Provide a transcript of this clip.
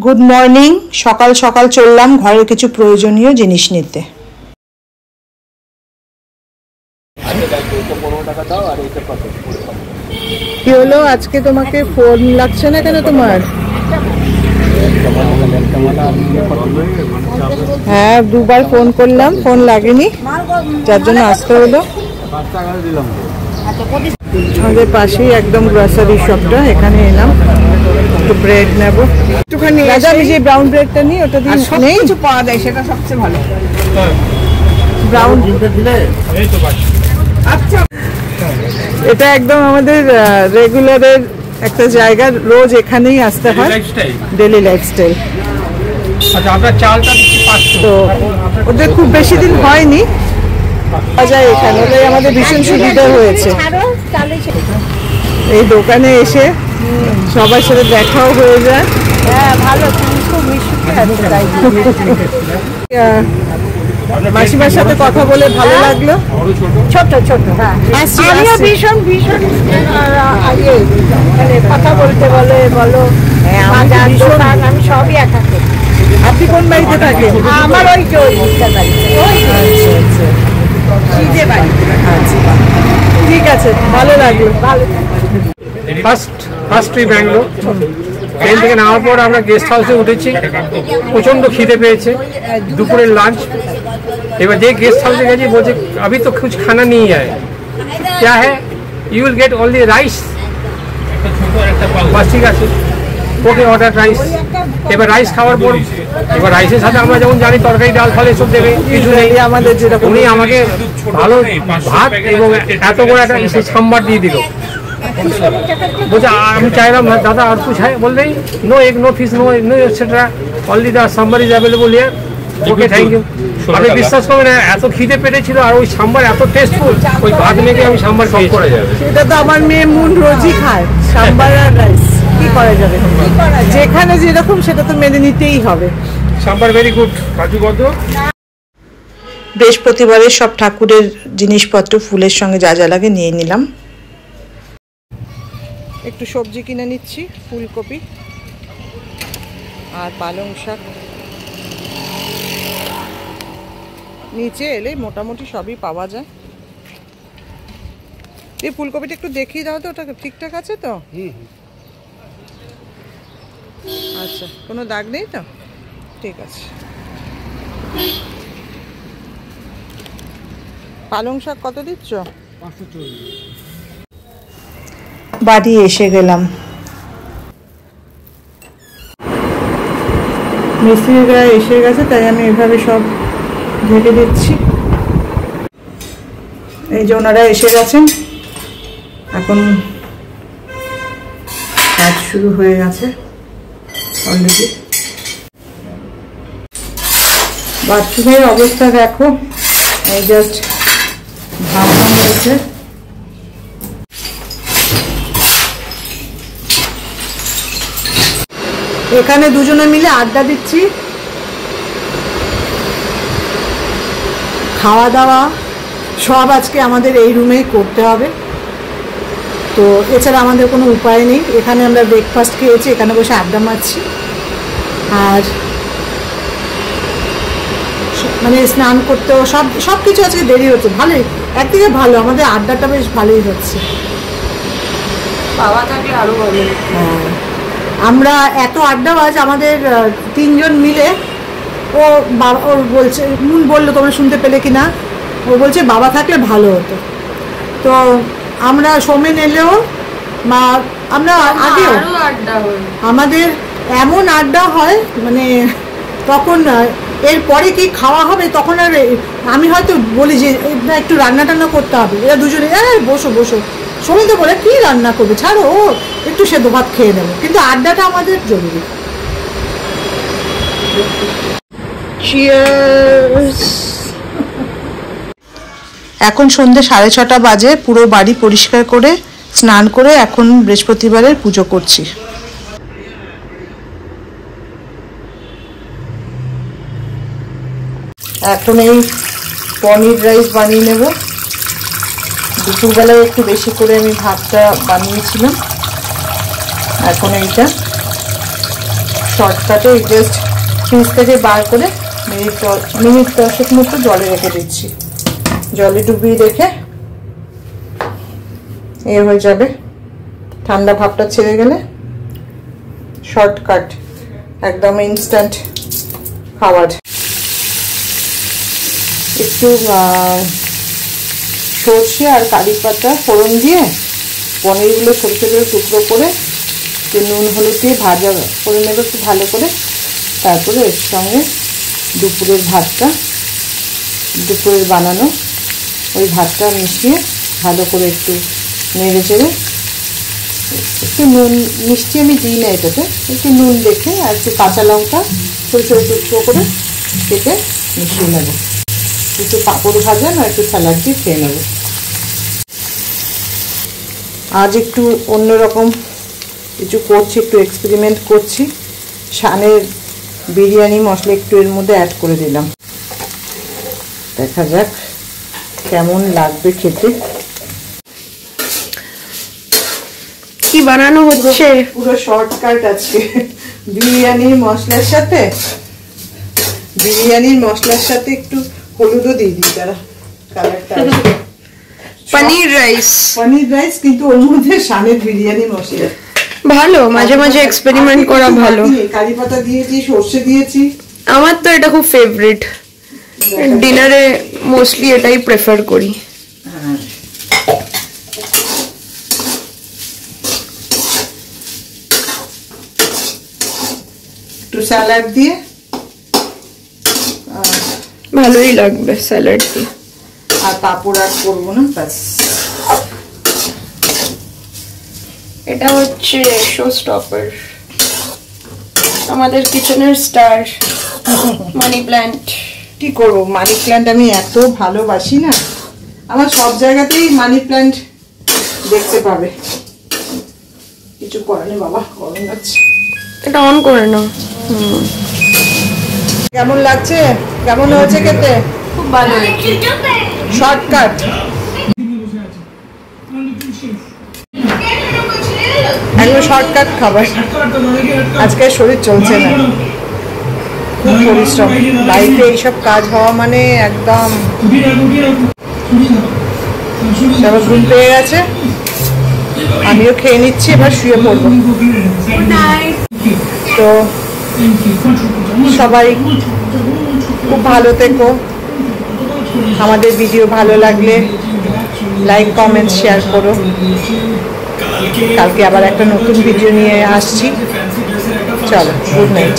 Good morning. সকাল সকাল চললাম ঘরের কিছু প্রয়োজনীয় জিনিস নিতে। কি হলো আজকে তোমাকে ফোন লাগছে না কেন তোমার? হ্যাঁ, দুবার ফোন করলাম, ফোন লাগেনি, যার জন্য আসতে হলো। আমাদের পাশেই একদম গ্রসারি শপটা, এখানে এলাম, একটু ব্রেড নেবো একটুখানি। আমি যে ব্রাউন ব্রেডটা নিই ওটা দিয়ে নেই, কিছু পাওয়া যায়, সেটা সবচেয়ে ভালো। ব্রাউন আচ্ছা, এটা একদম আমাদের রেগুলারের একটা জায়গা, রোজ এখানেই আসতে হয়, ডেলি লাইফস্টাইল। আচ্ছা, আমরা চালটা দিচ্ছি 500। তো ওদের খুব বেশি দিন হয়নি, বাজার এখানে হলে আমাদের ভীষণ সুবিধা হয়েছে। এই দোকানে এসে সবার সাথে দেখাও হয়ে যায়। হ্যাঁ, ভালো, মাসিমার সাথে কথা বলে ভালো লাগলো। ছোট ছোট আমিও ভীষণ ভীষণ কথা বলতে বলে বলো, আমি সবই একা করি। আপনি কোন বাড়িতে থাকেন? আমার ওই ঠিক আছে, ভালো লাগলো। ফার্স্ট ব্যাঙ্গালোর। ট্রেন থেকে নামার পর আমরা গেস্ট হাউসে উঠেছি, প্রচন্ড খিদে পেয়েছে, দুপুরের লাঞ্চ। এবার যে গেস্ট হাউসে গেছি বলছে अभी तो कुछ खाना नहीं है, क्या है, you will get only rice। বাস ঠিক আছে, ওকে অর্ডার রাইস। এবার রাইস খাওয়ার পর এবার রাইসের সাথে আমরা যেমন জানি তরকারি ডাল ফল এসব দেবে, কিছু নেই আমাদের যেরকম। উনি আমাকে ভালো ভাত এবং এত বড় একটা সাম্বার দিয়ে দিল। বলছে আমি চাইলাম দাদা আর कुछ है, बोल रही no egg no fish no etcetera, only the sambar is available here. Okay, thank you. আপনি বিশ্বাস করবেন না, এত খিদে পেটে ছিল আর ওই সাম্বার এত টেস্টফুল, ওই ভাত মেখে আমি সাম্বার কম করা যাবে। এটা তো আমার মেয়ে মুন রোজই খায়, সাম্বার আর রাইস। কি করা যাবে, যেখানে যেরকম সেটা তো মেনে নিতেই হবে। Sambar very good. কাজু কত? বৃহস্পতিবারের সব ঠাকুরের জিনিসপত্র ফুলের সঙ্গে যা যা লাগে নিয়ে নিলাম। একটু সবজি কিনে নিচ্ছি, ফুলকপি আর পালং শাক। নিচে এলে মোটামুটি সবই পাওয়া যায়। এই ফুলকপিটা একটু দেখিয়ে দাও তো, ওটা ঠিকঠাক আছে তো? আচ্ছা, কোনো দাগ নেই তো? ঠিক আছে। পালং শাক কত দিচ্ছ? 540। বাড়ি এসে গেলাম। মিস্ত্রিরা এসে গেছে, তাই আমি এভাবে সব ঢেকে দিচ্ছি। এই যে ওনারা এসে গেছেন, এখন কাজ শুরু হয়ে গেছে অলরেডি। বাথরুমের অবস্থা দেখো, এই জাস্ট ঘাম হয়েছে। এখানে দুজনে মিলে আড্ডা দিচ্ছি, খাওয়া দাওয়া সব আজকে আমাদের এই রুমেই করতে হবে। তো এছাড়া আমাদের কোনো উপায় নেই। এখানে আমরা ব্রেকফাস্ট খেয়েছি, এখানে বসে আড্ডা মারছি। আর মানে স্নান করতেও সব কিছু আজকে দেরি হচ্ছে। ভালোই, একদিকে ভালো, আমাদের আড্ডাটা বেশ ভালোই হচ্ছে। বাবা থাকলে আরো ভালো। হ্যাঁ, আমরা এত আড্ডাবাজ, আমাদের 3 জন মিলে। ও বাবা, ওর বলছে, মুন বললো, তোমরা শুনতে পেলে কি না, ও বলছে বাবা থাকলে ভালো হতো। তো আমরা সোমেন এলেও বা আমরা আগেও আমাদের এমন আড্ডা হয়, মানে তখন এরপরে কি খাওয়া হবে তখন আর আমি হয়তো বলি যে একটু রান্না টান্না করতে হবে, এরা দুজনে বসো বসো। সোমেন তো বলে কি রান্না করবে, ছাড়ো, ও একটু সেদ্ধ ভাত খেয়ে নেবো, কিন্তু আড্ডাটা আমাদের জরুরি। এখন সন্ধ্যে 6:30 বাজে। পুরো বাড়ি পরিষ্কার করে স্নান করে এখন বৃহস্পতিবারের পুজো করছি। এখন এই পনির রাইস বানিয়ে নেব। দুপুরবেলায় একটু বেশি করে আমি ভাতটা বানিয়েছিলাম, এখন এইটা শর্টকাটে জাস্ট ফ্রিজ থেকে বার করে মিনিট 10 মতো জলে রেখে দিচ্ছি। জলে ডুবিয়ে রেখে এ হয়ে যাবে। ঠান্ডা ভাবটা ছেড়ে গেলে শর্টকাট, একদম ইনস্ট্যান্ট খাবার। একটু সর্ষে আর কারি পাতা ফোড়ন দিয়ে পনিরগুলো ছোটো ছোটো টুকরো করে একটু নুন হলুদ দিয়ে ভাজা করে নেবে একটু ভালো করে। তারপরে এর সঙ্গে দুপুরের বানানো ওই ভাতটা মিশিয়ে ভালো করে একটু নেড়ে চেড়ে, একটু নুন মিষ্টি আমি দিই না এটাতে, একটু নুন দেখে আর একটু কাঁচা লঙ্কা ছোটো ছোটো টুকরো করে কেটে মিশিয়ে নেব। একটু পাঁপড় ভাজা না একটু স্যালাড দিয়ে খেয়ে নেব। আজ একটু অন্যরকম কিছু করছি, একটু এক্সপেরিমেন্ট করছি। শানের বিরিয়ানি মশলা একটু এর মধ্যে অ্যাড করে দিলাম, দেখা যাক কেমন লাগবে খেতে। কি বানানো হচ্ছে? পুরো শর্টকাট আজকে। বিরিয়ানির মশলার সাথে একটু হলুদও দিয়ে দিই, তারা কালারটা পনির রাইস কিন্তু ওর মধ্যে শানের বিরিয়ানি মশলা ভালো, মাঝে মাঝে এক্সপেরিমেন্ট করা ভালো। কারি পাতা দিয়েছি, সর্ষে দিয়েছি। আমার তো এটা খুব ফেভারিট, ডিনারে মোস্টলি এটাই প্রেফার করি। একটু স্যালাড দিয়ে ভালোই লাগবে স্যালাড দিয়ে। আর পাঁপড় আর করবো না, ব্যাস। এটা হচ্ছে শো স্টপার, আমাদের কিচেনের স্টার মানি প্ল্যান্ট। কি করবো, মানি প্ল্যান্ট আমি এত ভালোবাসি না, আমার সব জায়গাতেই মানি প্ল্যান্ট দেখতে পাবে। কিছু করে নেই বাবা, গরম লাগছে। এটা অন করে নাও। কেমন লাগছে, কেমন হয়েছে খেতে? খুব ভালো, শর্টকাট। একদম শর্টকাট খাবার। আজকে শরীর চলছে না, খুব পরিশ্রম। বাড়িতে এইসব কাজ হওয়া মানে একদম। সবার ঘুম পেয়ে গেছে, আমিও খেয়ে নিচ্ছি, এবার শুয়ে পড়বো। তো সবাই খুব ভালো থেকো। আমাদের ভিডিও ভালো লাগলে লাইক কমেন্ট শেয়ার করো। কালকে আবার একটা নতুন ভিডিও নিয়ে আসছি। চলো, গুড নাইট।